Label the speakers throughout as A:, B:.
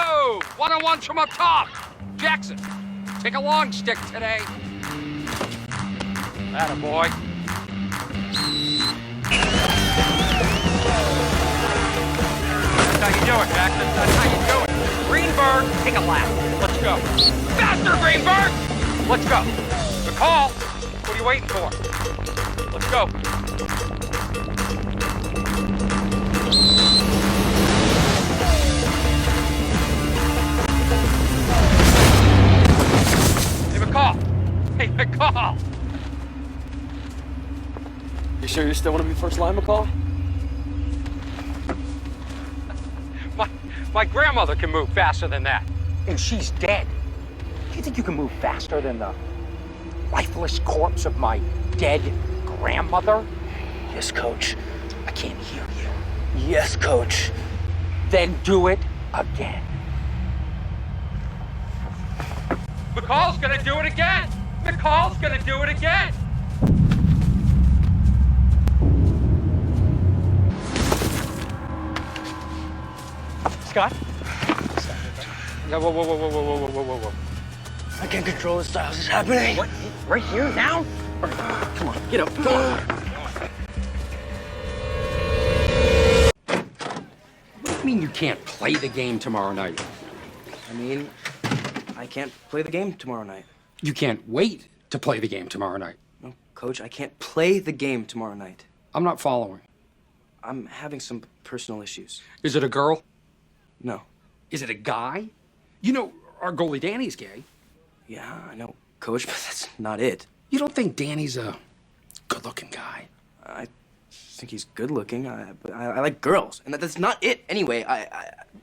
A: move! One-on-one from up top. Jackson, take a long stick today. Atta boy. That's how you do it, Jackson. That's how you do it. Greenberg, take a lap. Let's go. Faster, Greenberg! Let's go. McCall, what are you waiting for? Let's go. Hey, McCall. Hey, McCall.
B: You sure you still want to be first line, McCall?
A: My grandmother can move faster than that. And she's dead. Do you think you can move faster than the lifeless corpse of my dead grandmother?
B: Yes, Coach. I can't hear you. Yes, Coach.
A: Then do it again. McCall's gonna do it again! McCall's gonna do it again! Scott? Yeah, whoa.
B: I can't control the styles. It's happening.
A: What? Right here, now?
B: Come on, get up. Come on.
A: What do you mean you can't play the game tomorrow night?
B: I mean, I can't play the game tomorrow night.
A: You can't wait to play the game tomorrow night.
B: No, Coach, I can't play the game tomorrow night.
A: I'm not following.
B: I'm having some personal issues.
A: Is it a girl?
B: No.
A: Is it a guy? You know, our goalie Danny's gay.
B: Yeah, I know, Coach, but that's not it.
A: You don't think Danny's a good-looking guy?
B: I think he's good-looking. I like girls, and that's not it. Anyway,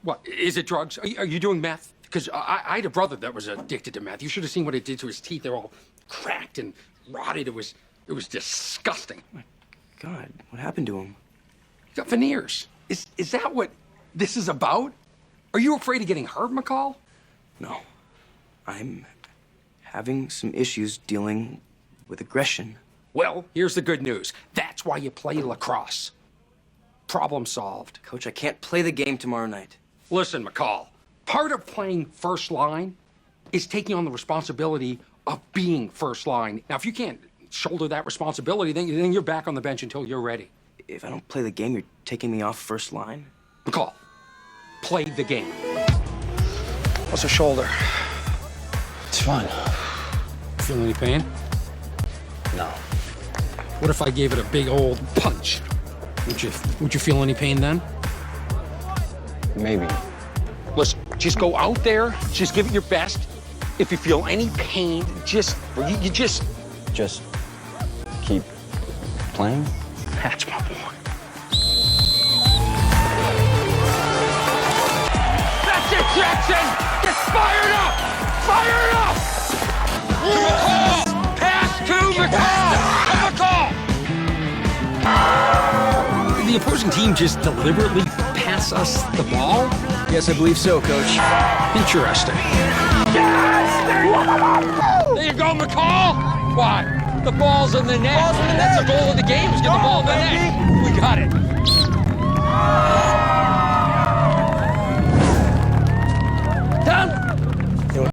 A: What, is it drugs? Are you doing meth? Because I had a brother that was addicted to meth. You should have seen what it did to his teeth. They're all cracked and rotted. It was disgusting.
B: My God, what happened to him?
A: He got veneers. Is that what this is about? Are you afraid of getting hurt, McCall?
B: No. I'm having some issues dealing with aggression.
A: Well, here's the good news. That's why you play lacrosse. Problem solved.
B: Coach, I can't play the game tomorrow night.
A: Listen, McCall, part of playing first line is taking on the responsibility of being first line. Now, if you can't shoulder that responsibility, then you're back on the bench until you're ready.
B: If I don't play the game, you're taking me off first line?
A: McCall, play the game.
C: How's her shoulder? It's fine.
A: Feel any pain?
C: No.
A: What if I gave it a big old punch? Would you feel any pain then?
C: Maybe.
A: Listen, just go out there, just give it your best. If you feel any pain, just
C: Just keep playing?
A: That's my boy. That's it, Jackson! Get fired up! Fired up! To McCall! Pass to McCall! The opposing team just deliberately pass us the ball?
B: Yes, I believe so, Coach.
A: Interesting. Yes! There you go, McCall! Why? The ball's in the net. That's the goal of the game, is get the ball in the net. We got it.